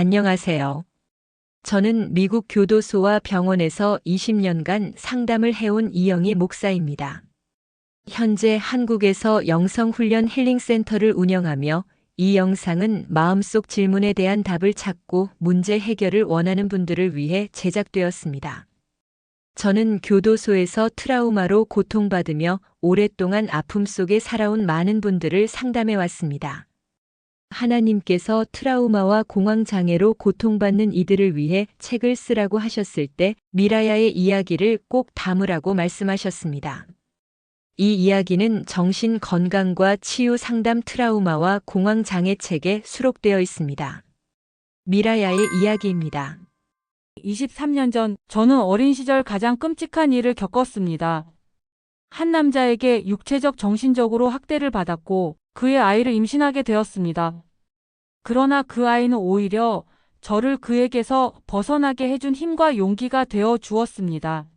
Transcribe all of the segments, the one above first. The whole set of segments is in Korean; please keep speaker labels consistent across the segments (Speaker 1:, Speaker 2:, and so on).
Speaker 1: 안녕하세요. 저는 미국 교도소와 병원에서 20년간 상담을 해온 이영희 목사입니다. 현재 한국에서 영성훈련 힐링센터를 운영하며 이 영상은 마음속 질문에 대한 답을 찾고 문제 해결을 원하는 분들을 위해 제작되었습니다. 저는 교도소에서 트라우마로 고통받으며 오랫동안 아픔 속에 살아온 많은 분들을 상담해 왔습니다. 하나님께서 트라우마와 공황장애로 고통받는 이들을 위해 책을 쓰라고 하셨을 때 미라야의 이야기를 꼭 담으라고 말씀하셨습니다. 이 이야기는 정신 건강과 치유 상담 트라우마와 공황장애 책에 수록되어 있습니다. 미라야의 이야기입니다.
Speaker 2: 23년 전 저는 어린 시절 가장 끔찍한 일을 겪었습니다. 한 남자에게 육체적 정신적으로 학대를 받았고 그의 아이를 임신하게 되었습니다. 그러나 그 아이는 오히려 저를 그에게서 벗어나게 해준 힘과 용기가 되어 주었습니다.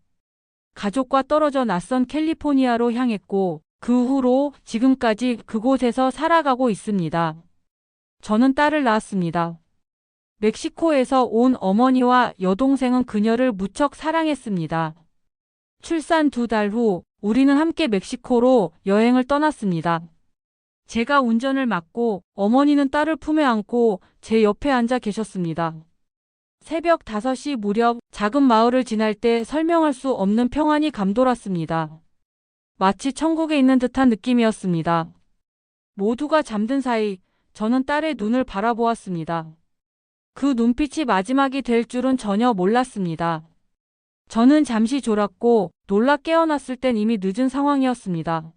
Speaker 2: 가족과 떨어져 낯선 캘리포니아로 향했고 그 후로 지금까지 그곳에서 살아가고 있습니다. 저는 딸을 낳았습니다. 멕시코에서 온 어머니와 여동생은 그녀를 무척 사랑했습니다. 출산 2달 후 우리는 함께 멕시코로 여행을 떠났습니다. 제가 운전을 맡고 어머니는 딸을 품에 안고 제 옆에 앉아 계셨습니다. 새벽 5시 무렵 작은 마을을 지날 때 설명할 수 없는 평안이 감돌았습니다. 마치 천국에 있는 듯한 느낌이었습니다. 모두가 잠든 사이 저는 딸의 눈을 바라보았습니다. 그 눈빛이 마지막이 될 줄은 전혀 몰랐습니다. 저는 잠시 졸았고 놀라 깨어났을 땐 이미 늦은 상황이었습니다.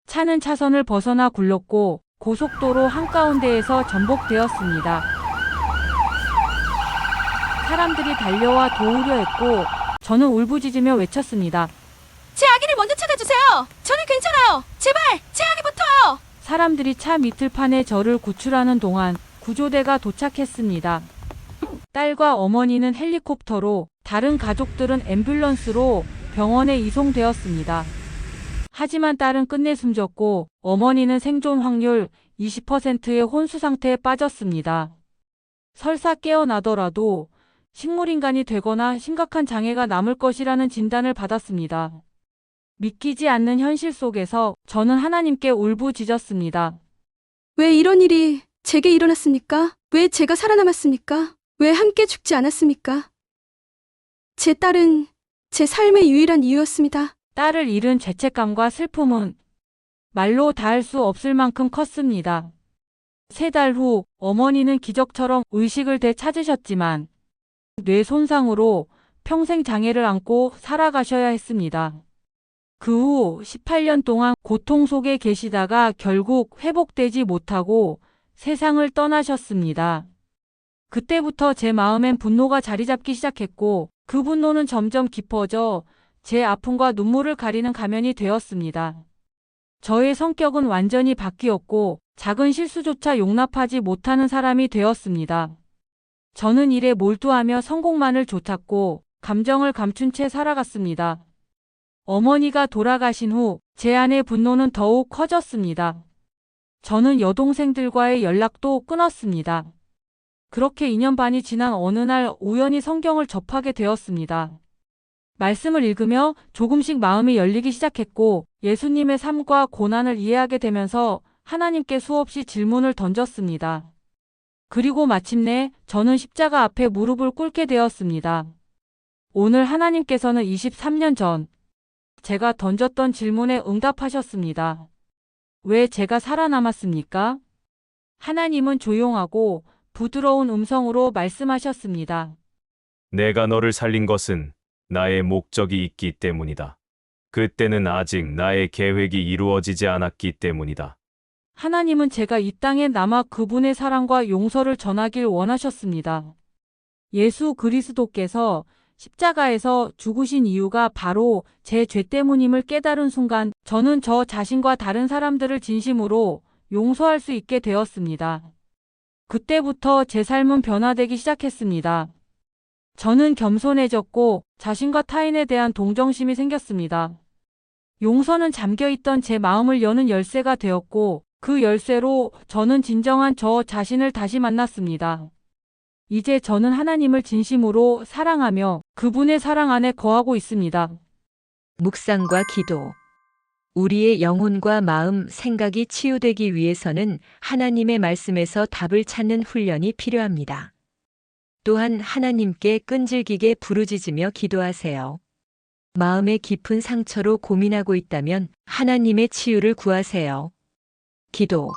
Speaker 2: 차는 차선을 벗어나 굴렀고 고속도로 한가운데에서 전복되었습니다. 사람들이 달려와 도우려 했고 저는 울부짖으며 외쳤습니다.
Speaker 3: 제 아기를 먼저 찾아주세요. 저는 괜찮아요. 제발 제 아기부터요.
Speaker 2: 사람들이 차 밑을판에 저를 구출하는 동안 구조대가 도착했습니다. 딸과 어머니는 헬리콥터로, 다른 가족들은 앰뷸런스로 병원에 이송되었습니다. 하지만 딸은 끝내 숨졌고 어머니는 생존 확률 20%의 혼수 상태에 빠졌습니다. 설사 깨어나더라도 식물인간이 되거나 심각한 장애가 남을 것이라는 진단을 받았습니다. 믿기지 않는 현실 속에서 저는 하나님께 울부짖었습니다.
Speaker 3: 왜 이런 일이 제게 일어났습니까? 왜 제가 살아남았습니까? 왜 함께 죽지 않았습니까? 제 딸은 제 삶의 유일한 이유였습니다.
Speaker 2: 딸을 잃은 죄책감과 슬픔은 말로 다할 수 없을 만큼 컸습니다. 3달 후 어머니는 기적처럼 의식을 되찾으셨지만 뇌 손상으로 평생 장애를 안고 살아가셔야 했습니다. 그 후 18년 동안 고통 속에 계시다가 결국 회복되지 못하고 세상을 떠나셨습니다. 그때부터 제 마음엔 분노가 자리 잡기 시작했고 그 분노는 점점 깊어져 제 아픔과 눈물을 가리는 가면이 되었습니다. 저의 성격은 완전히 바뀌었고 작은 실수조차 용납하지 못하는 사람이 되었습니다. 저는 일에 몰두하며 성공만을 좇았고 감정을 감춘 채 살아갔습니다. 어머니가 돌아가신 후 제 안의 분노는 더욱 커졌습니다. 저는 여동생들과의 연락도 끊었습니다. 그렇게 2년 반이 지난 어느 날 우연히 성경을 접하게 되었습니다. 말씀을 읽으며 조금씩 마음이 열리기 시작했고 예수님의 삶과 고난을 이해하게 되면서 하나님께 수없이 질문을 던졌습니다. 그리고 마침내 저는 십자가 앞에 무릎을 꿇게 되었습니다. 오늘 하나님께서는 23년 전 제가 던졌던 질문에 응답하셨습니다. 왜 제가 살아남았습니까? 하나님은 조용하고 부드러운 음성으로 말씀하셨습니다.
Speaker 4: 내가 너를 살린 것은 나의 목적이 있기 때문이다. 그때는 아직 나의 계획이 이루어지지 않았기 때문이다.
Speaker 2: 하나님은 제가 이 땅에 남아 그분의 사랑과 용서를 전하길 원하셨습니다. 예수 그리스도께서 십자가에서 죽으신 이유가 바로 제 죄 때문임을 깨달은 순간 저는 저 자신과 다른 사람들을 진심으로 용서할 수 있게 되었습니다. 그때부터 제 삶은 변화되기 시작했습니다. 저는 겸손해졌고 자신과 타인에 대한 동정심이 생겼습니다. 용서는 잠겨있던 제 마음을 여는 열쇠가 되었고 그 열쇠로 저는 진정한 저 자신을 다시 만났습니다. 이제 저는 하나님을 진심으로 사랑하며 그분의 사랑 안에 거하고 있습니다.
Speaker 1: 묵상과 기도. 우리의 영혼과 마음, 생각이 치유되기 위해서는 하나님의 말씀에서 답을 찾는 훈련이 필요합니다. 또한 하나님께 끈질기게 부르짖으며 기도하세요. 마음의 깊은 상처로 고민하고 있다면 하나님의 치유를 구하세요. 기도.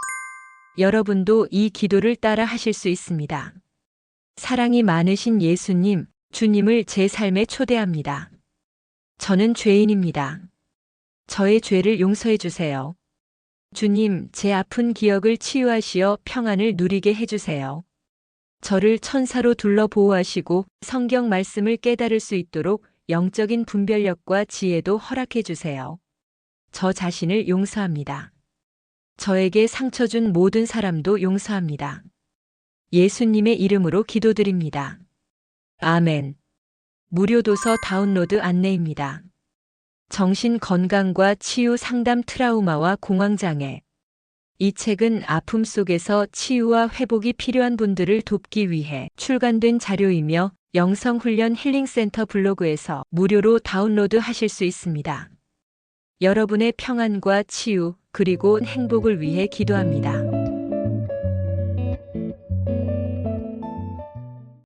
Speaker 1: 여러분도 이 기도를 따라 하실 수 있습니다. 사랑이 많으신 예수님, 주님을 제 삶에 초대합니다. 저는 죄인입니다. 저의 죄를 용서해 주세요. 주님, 제 아픈 기억을 치유하시어 평안을 누리게 해주세요. 저를 천사로 둘러 보호하시고 성경 말씀을 깨달을 수 있도록 영적인 분별력과 지혜도 허락해 주세요. 저 자신을 용서합니다. 저에게 상처 준 모든 사람도 용서합니다. 예수님의 이름으로 기도드립니다. 아멘. 무료 도서 다운로드 안내입니다. 정신 건강과 치유 상담 트라우마와 공황장애. 이 책은 아픔 속에서 치유와 회복이 필요한 분들을 돕기 위해 출간된 자료이며 영성훈련 힐링센터 블로그에서 무료로 다운로드 하실 수 있습니다. 여러분의 평안과 치유, 그리고 행복을 위해 기도합니다.